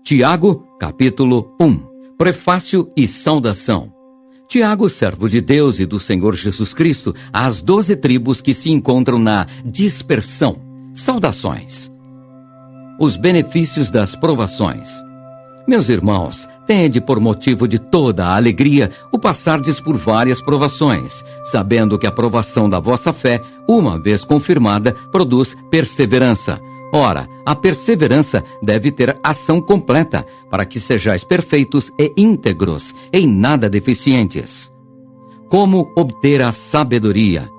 Tiago, capítulo 1. Prefácio e saudação. Tiago, servo de Deus e do Senhor Jesus Cristo, às 12 tribos que se encontram na dispersão. Saudações. Os benefícios das provações. Meus irmãos, tende por motivo de toda a alegria o passardes por várias provações, sabendo que a provação da vossa fé, uma vez confirmada, produz perseverança. Ora, a perseverança deve ter ação completa, para que sejais perfeitos e íntegros, em nada deficientes. Como obter a sabedoria?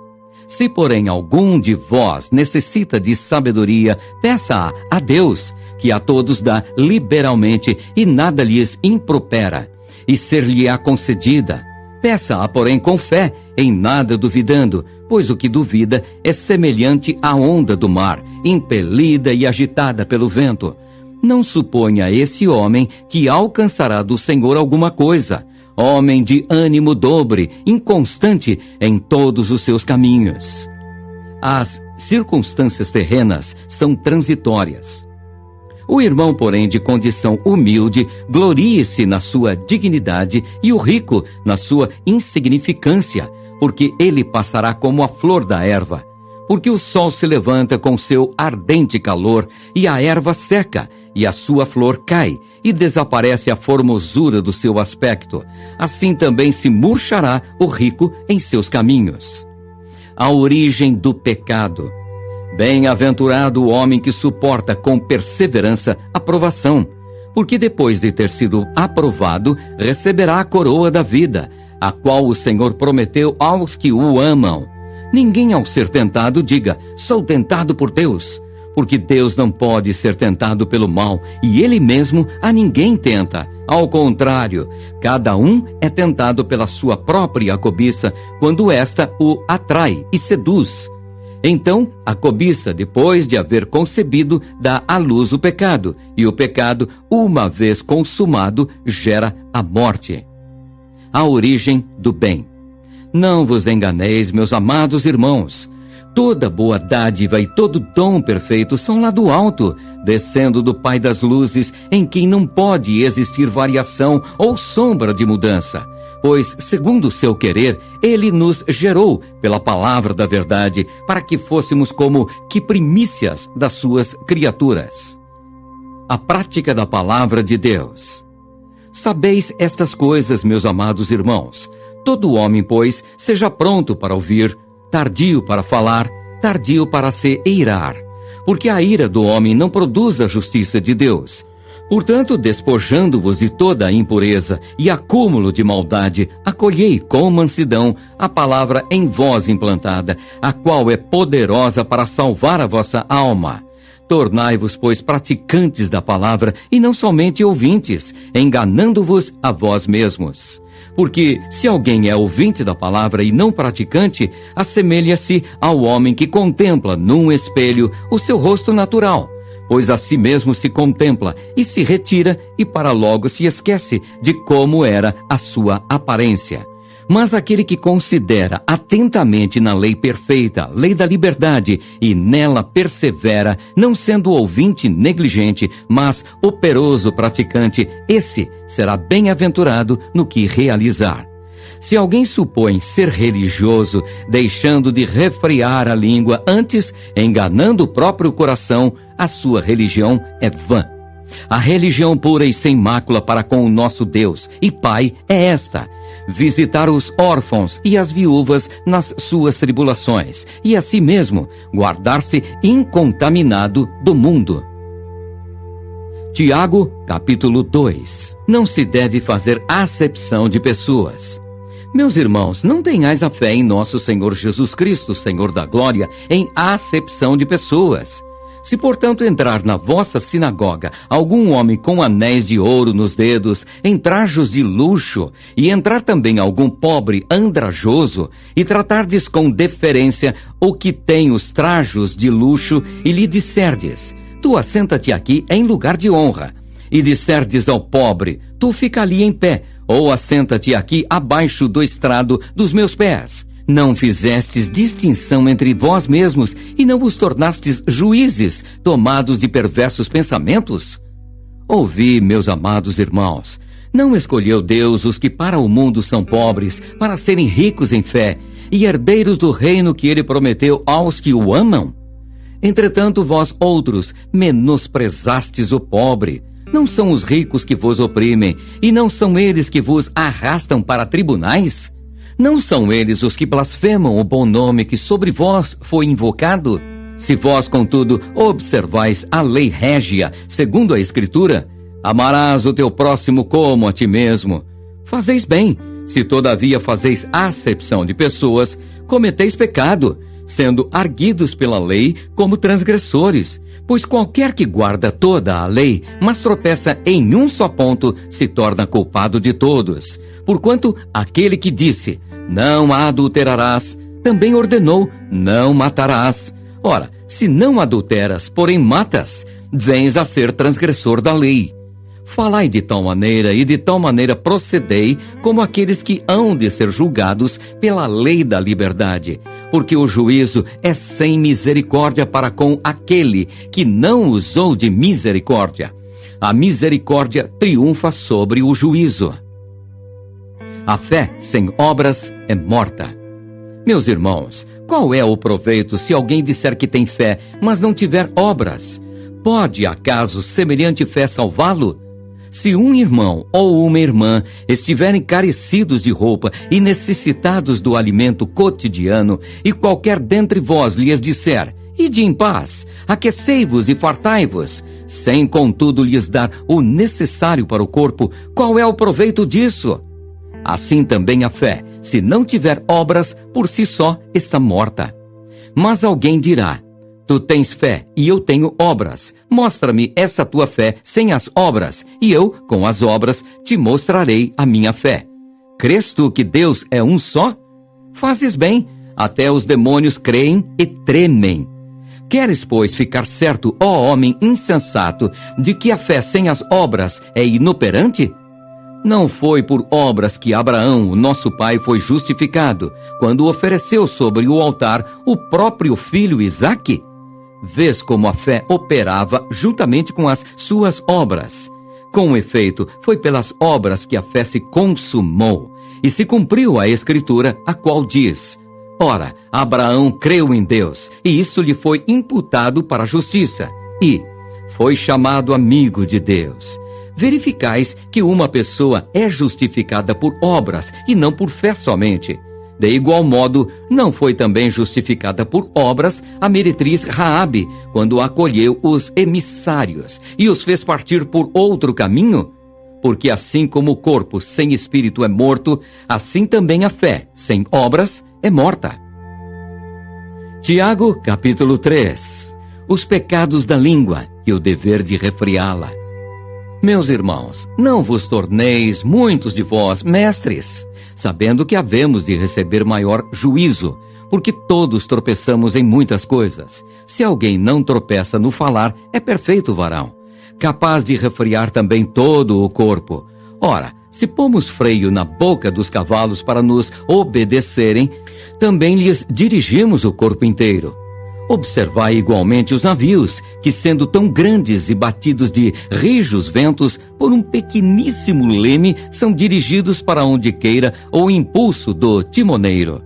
Se, porém, algum de vós necessita de sabedoria, peça-a a Deus, que a todos dá liberalmente e nada lhes impropera, e ser-lhe-á concedida. Peça-a, porém, com fé, em nada duvidando, pois o que duvida é semelhante à onda do mar, impelida e agitada pelo vento. Não suponha esse homem que alcançará do Senhor alguma coisa. Homem de ânimo dobre, inconstante em todos os seus caminhos. As circunstâncias terrenas são transitórias. O irmão, porém, de condição humilde, glorie-se na sua dignidade e o rico na sua insignificância, porque ele passará como a flor da erva. Porque o sol se levanta com seu ardente calor, e a erva seca, e a sua flor cai, e desaparece a formosura do seu aspecto. Assim também se murchará o rico em seus caminhos. A origem do pecado. Bem-aventurado o homem que suporta com perseverança a provação, porque depois de ter sido aprovado, receberá a coroa da vida, a qual o Senhor prometeu aos que o amam. Ninguém ao ser tentado diga, sou tentado por Deus, porque Deus não pode ser tentado pelo mal, e Ele mesmo a ninguém tenta. Ao contrário, cada um é tentado pela sua própria cobiça, quando esta o atrai e seduz. Então, a cobiça, depois de haver concebido, dá à luz o pecado, e o pecado, uma vez consumado, gera a morte. A origem do bem. Não vos enganeis, meus amados irmãos. Toda boa dádiva e todo dom perfeito são lá do alto, descendo do Pai das luzes, em quem não pode existir variação ou sombra de mudança. Pois, segundo o seu querer, ele nos gerou pela palavra da verdade, para que fôssemos como que primícias das suas criaturas. A prática da palavra de Deus. Sabeis estas coisas, meus amados irmãos. Todo homem, pois, seja pronto para ouvir, tardio para falar, tardio para se irar. Porque a ira do homem não produz a justiça de Deus. Portanto, despojando-vos de toda a impureza e acúmulo de maldade, acolhei com mansidão a palavra em vós implantada, a qual é poderosa para salvar a vossa alma. Tornai-vos, pois, praticantes da palavra e não somente ouvintes, enganando-vos a vós mesmos. Porque, se alguém é ouvinte da palavra e não praticante, assemelha-se ao homem que contempla num espelho o seu rosto natural. Pois a si mesmo se contempla e se retira e para logo se esquece de como era a sua aparência. Mas aquele que considera atentamente na lei perfeita, lei da liberdade, e nela persevera, não sendo ouvinte negligente, mas operoso praticante, esse será bem-aventurado no que realizar. Se alguém supõe ser religioso, deixando de refrear a língua, antes enganando o próprio coração, a sua religião é vã. A religião pura e sem mácula para com o nosso Deus e Pai é esta: visitar os órfãos e as viúvas nas suas tribulações, e a si mesmo guardar-se incontaminado do mundo. Tiago, capítulo 2. Não se deve fazer acepção de pessoas. Meus irmãos, não tenhais a fé em nosso Senhor Jesus Cristo, Senhor da glória, em acepção de pessoas. Se, portanto, entrar na vossa sinagoga algum homem com anéis de ouro nos dedos, em trajos de luxo, e entrar também algum pobre andrajoso, e tratardes com deferência o que tem os trajos de luxo, e lhe disserdes, tu assenta-te aqui em lugar de honra, e disserdes ao pobre, tu fica ali em pé, ou assenta-te aqui abaixo do estrado dos meus pés. Não fizestes distinção entre vós mesmos e não vos tornastes juízes, tomados de perversos pensamentos? Ouvi, meus amados irmãos, não escolheu Deus os que para o mundo são pobres, para serem ricos em fé e herdeiros do reino que ele prometeu aos que o amam? Entretanto, vós outros menosprezastes o pobre. Não são os ricos que vos oprimem, e não são eles que vos arrastam para tribunais? Não são eles os que blasfemam o bom nome que sobre vós foi invocado? Se vós, contudo, observais a lei régia, segundo a Escritura, amarás o teu próximo como a ti mesmo. Fazeis bem. Se todavia fazeis acepção de pessoas, cometeis pecado, sendo arguidos pela lei como transgressores. Pois qualquer que guarda toda a lei, mas tropeça em um só ponto, se torna culpado de todos. Porquanto aquele que disse, não adulterarás, também ordenou, não matarás. Ora, se não adulteras, porém matas, vens a ser transgressor da lei. Falai de tal maneira e de tal maneira procedei como aqueles que hão de ser julgados pela lei da liberdade, porque o juízo é sem misericórdia para com aquele que não usou de misericórdia. A misericórdia triunfa sobre o juízo. A fé sem obras é morta. Meus irmãos, qual é o proveito se alguém disser que tem fé, mas não tiver obras? Pode, acaso, semelhante fé salvá-lo? Se um irmão ou uma irmã estiverem carecidos de roupa e necessitados do alimento cotidiano, e qualquer dentre vós lhes disser, ide em paz, aquecei-vos e fartai-vos, sem contudo lhes dar o necessário para o corpo, qual é o proveito disso? Assim também a fé, se não tiver obras, por si só está morta. Mas alguém dirá, tu tens fé e eu tenho obras. Mostra-me essa tua fé sem as obras, e eu, com as obras, te mostrarei a minha fé. Crês tu que Deus é um só? Fazes bem, até os demônios creem e tremem. Queres, pois, ficar certo, ó homem insensato, de que a fé sem as obras é inoperante? Não foi por obras que Abraão, o nosso pai, foi justificado, quando ofereceu sobre o altar o próprio filho Isaque? Vês como a fé operava juntamente com as suas obras. Com efeito, foi pelas obras que a fé se consumou, e se cumpriu a Escritura, a qual diz, ora, Abraão creu em Deus, e isso lhe foi imputado para a justiça, e foi chamado amigo de Deus. Verificais que uma pessoa é justificada por obras e não por fé somente. De igual modo, não foi também justificada por obras a meretriz Raabe, quando acolheu os emissários e os fez partir por outro caminho? Porque assim como o corpo sem espírito é morto, assim também a fé sem obras é morta. Tiago, capítulo 3. Os pecados da língua e o dever de refreá-la. Meus irmãos, não vos torneis muitos de vós mestres, sabendo que havemos de receber maior juízo, porque todos tropeçamos em muitas coisas. Se alguém não tropeça no falar, é perfeito varão, capaz de refrear também todo o corpo. Ora, se pomos freio na boca dos cavalos para nos obedecerem, também lhes dirigimos o corpo inteiro. Observai igualmente os navios, que sendo tão grandes e batidos de rijos ventos, por um pequeníssimo leme, são dirigidos para onde queira o impulso do timoneiro.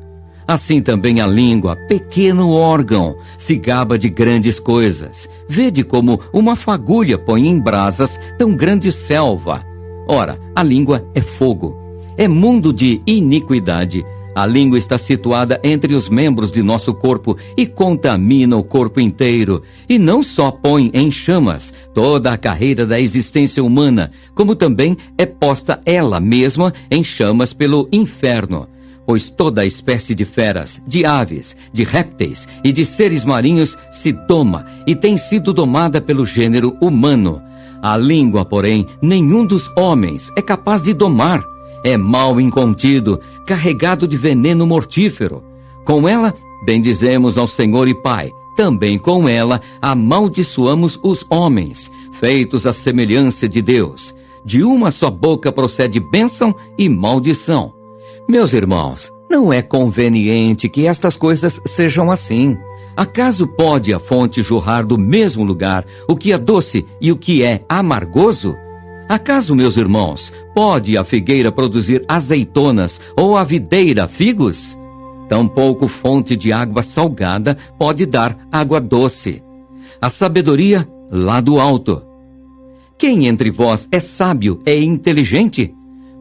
Assim também a língua, pequeno órgão, se gaba de grandes coisas. Vede como uma fagulha põe em brasas tão grande selva. Ora, a língua é fogo, é mundo de iniquidade. A língua está situada entre os membros de nosso corpo e contamina o corpo inteiro, e não só põe em chamas toda a carreira da existência humana, como também é posta ela mesma em chamas pelo inferno. Pois toda a espécie de feras, de aves, de répteis e de seres marinhos se doma e tem sido domada pelo gênero humano. A língua, porém, nenhum dos homens é capaz de domar. É mal incontido, carregado de veneno mortífero. Com ela, bendizemos ao Senhor e Pai. Também com ela, amaldiçoamos os homens, feitos à semelhança de Deus. De uma só boca procede bênção e maldição. Meus irmãos, não é conveniente que estas coisas sejam assim. Acaso pode a fonte jorrar do mesmo lugar o que é doce e o que é amargoso? Acaso, meus irmãos, pode a figueira produzir azeitonas ou a videira figos? Tampouco fonte de água salgada pode dar água doce. A sabedoria lá do alto. Quem entre vós é sábio e inteligente?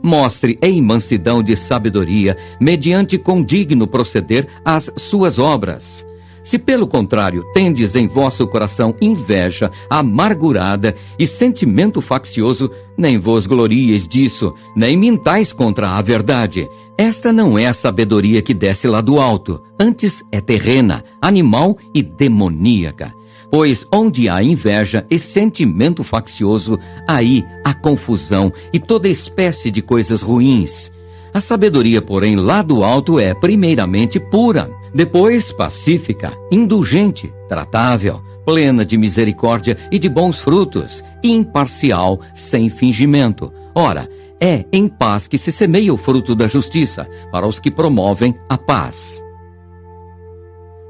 Mostre em mansidão de sabedoria, mediante condigno proceder as suas obras. Se pelo contrário tendes em vosso coração inveja amargurada e sentimento faccioso, nem vos glorieis disso, nem mintais contra a verdade. Esta não é a sabedoria que desce lá do alto, antes é terrena, animal e demoníaca. Pois onde há inveja e sentimento faccioso, aí há confusão e toda espécie de coisas ruins. A sabedoria, porém, lá do alto é primeiramente pura, depois pacífica, indulgente, tratável, plena de misericórdia e de bons frutos, imparcial, sem fingimento. Ora, é em paz que se semeia o fruto da justiça para os que promovem a paz.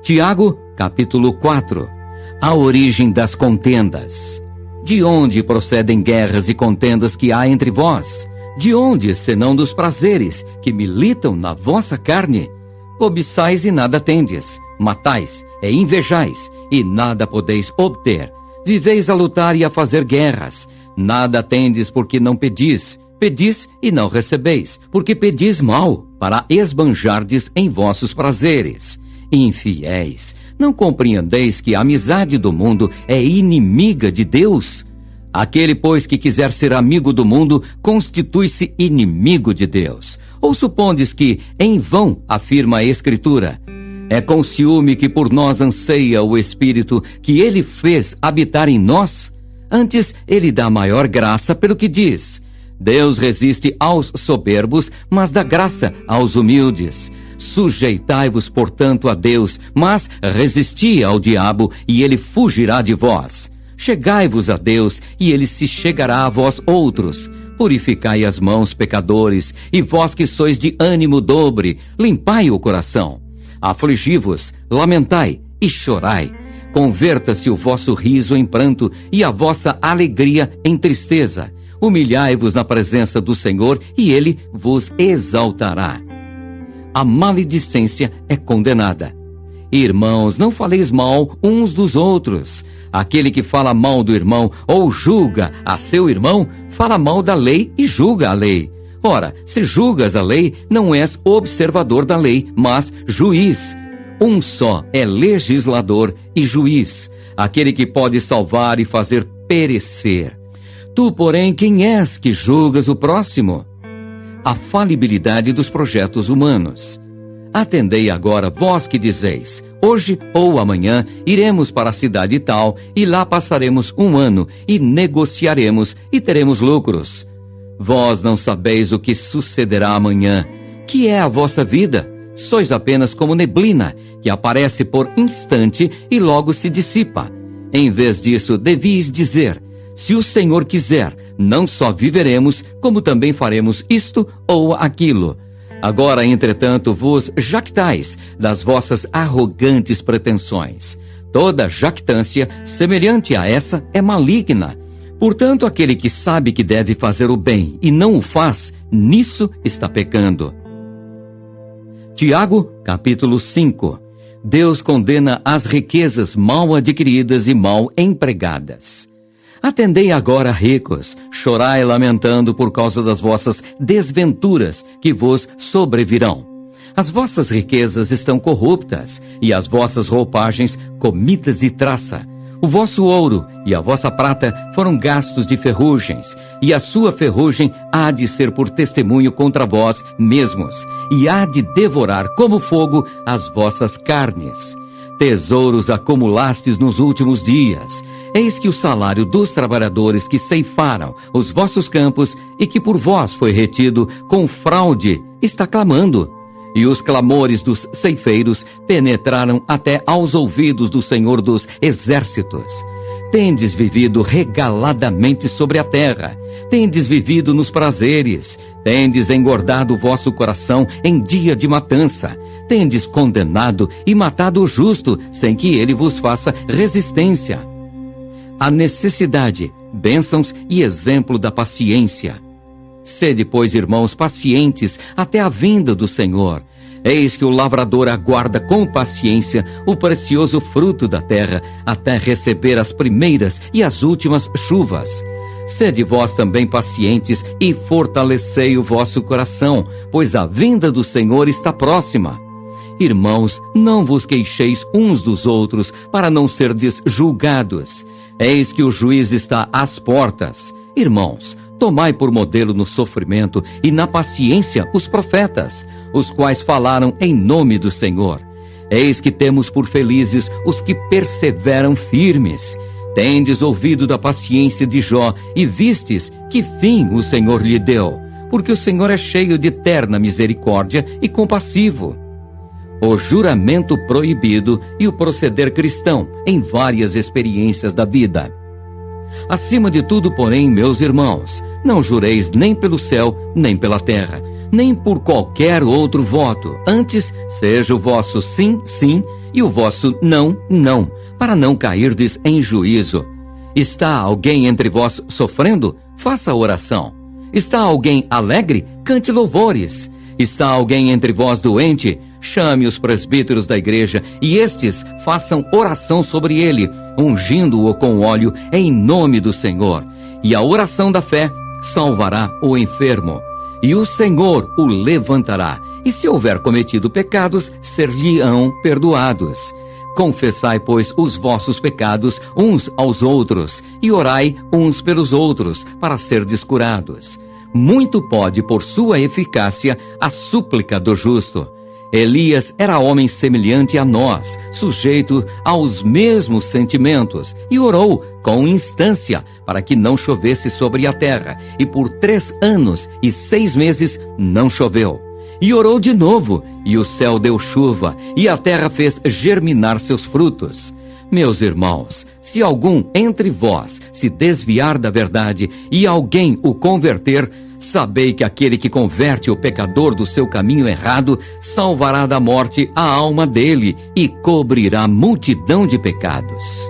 Tiago, capítulo 4. A origem das contendas. De onde procedem guerras e contendas que há entre vós? De onde, senão dos prazeres que militam na vossa carne? Cobiçais e nada tendes, matais e invejais, e nada podeis obter. Viveis a lutar e a fazer guerras. Nada tendes porque não pedis. Pedis e não recebeis, porque pedis mal, para esbanjardes em vossos prazeres. Infiéis, não compreendeis que a amizade do mundo é inimiga de Deus? Aquele, pois, que quiser ser amigo do mundo, constitui-se inimigo de Deus. Ou supondes que, em vão, afirma a Escritura? É com ciúme que por nós anseia o Espírito que ele fez habitar em nós? Antes, ele dá maior graça pelo que diz: Deus resiste aos soberbos, mas dá graça aos humildes. Sujeitai-vos, portanto, a Deus, mas resisti ao diabo, e ele fugirá de vós. Chegai-vos a Deus, e ele se chegará a vós outros. Purificai as mãos, pecadores, e vós que sois de ânimo dobre, limpai o coração. Afligi-vos, lamentai e chorai. Converta-se o vosso riso em pranto, e a vossa alegria em tristeza. Humilhai-vos na presença do Senhor, e ele vos exaltará. A maledicência é condenada. Irmãos, não faleis mal uns dos outros. Aquele que fala mal do irmão ou julga a seu irmão, fala mal da lei e julga a lei. Ora, se julgas a lei, não és observador da lei, mas juiz. Um só é legislador e juiz, aquele que pode salvar e fazer perecer. Tu, porém, quem és que julgas o próximo? A falibilidade dos projetos humanos. Atendei agora, vós que dizeis: hoje ou amanhã iremos para a cidade tal, e lá passaremos um ano, e negociaremos, e teremos lucros. Vós não sabeis o que sucederá amanhã. Que é a vossa vida? Sois apenas como neblina, que aparece por instante e logo se dissipa. Em vez disso, devíeis dizer: se o Senhor quiser, não só viveremos, como também faremos isto ou aquilo. Agora, entretanto, vos jactais das vossas arrogantes pretensões. Toda jactância semelhante a essa é maligna. Portanto, aquele que sabe que deve fazer o bem e não o faz, nisso está pecando. Tiago, capítulo 5. Deus condena as riquezas mal adquiridas e mal empregadas. Atendei agora, ricos, chorai lamentando por causa das vossas desventuras que vos sobrevirão. As vossas riquezas estão corruptas, e as vossas roupagens comidas de traça. O vosso ouro e a vossa prata foram gastos de ferrugens, e a sua ferrugem há de ser por testemunho contra vós mesmos, e há de devorar como fogo as vossas carnes. Tesouros acumulastes nos últimos dias. Eis que o salário dos trabalhadores que ceifaram os vossos campos e que por vós foi retido com fraude está clamando. E os clamores dos ceifeiros penetraram até aos ouvidos do Senhor dos Exércitos. Tendes vivido regaladamente sobre a terra, tendes vivido nos prazeres, tendes engordado o vosso coração em dia de matança, tendes condenado e matado o justo, sem que ele vos faça resistência. A necessidade, bênçãos e exemplo da paciência. Sede, pois, irmãos, pacientes até a vinda do Senhor. Eis que o lavrador aguarda com paciência o precioso fruto da terra, até receber as primeiras e as últimas chuvas. Sede vós também pacientes e fortalecei o vosso coração, pois a vinda do Senhor está próxima. Irmãos, não vos queixeis uns dos outros, para não serdes julgados. Eis que o juiz está às portas. Irmãos, tomai por modelo no sofrimento e na paciência os profetas, os quais falaram em nome do Senhor. Eis que temos por felizes os que perseveram firmes. Tendes ouvido da paciência de Jó e vistes que fim o Senhor lhe deu, porque o Senhor é cheio de terna misericórdia e compassivo. O juramento proibido e o proceder cristão em várias experiências da vida. Acima de tudo, porém, meus irmãos, não jureis nem pelo céu, nem pela terra, nem por qualquer outro voto. Antes, seja o vosso sim, sim, e o vosso não, não, para não cairdes em juízo. Está alguém entre vós sofrendo? Faça oração. Está alguém alegre? Cante louvores. Está alguém entre vós doente? Chame os presbíteros da igreja, e estes façam oração sobre ele, ungindo-o com óleo em nome do Senhor. E a oração da fé salvará o enfermo, e o Senhor o levantará. E se houver cometido pecados, ser-lhe-ão perdoados. Confessai, pois, os vossos pecados uns aos outros, e orai uns pelos outros, para serdes curados. Muito pode, por sua eficácia, a súplica do justo. Elias era homem semelhante a nós, sujeito aos mesmos sentimentos, e orou com instância para que não chovesse sobre a terra, e por 3 anos e 6 meses não choveu. E orou de novo, e o céu deu chuva, e a terra fez germinar seus frutos. Meus irmãos, se algum entre vós se desviar da verdade, e alguém o converter, sabei que aquele que converte o pecador do seu caminho errado, salvará da morte a alma dele, e cobrirá multidão de pecados.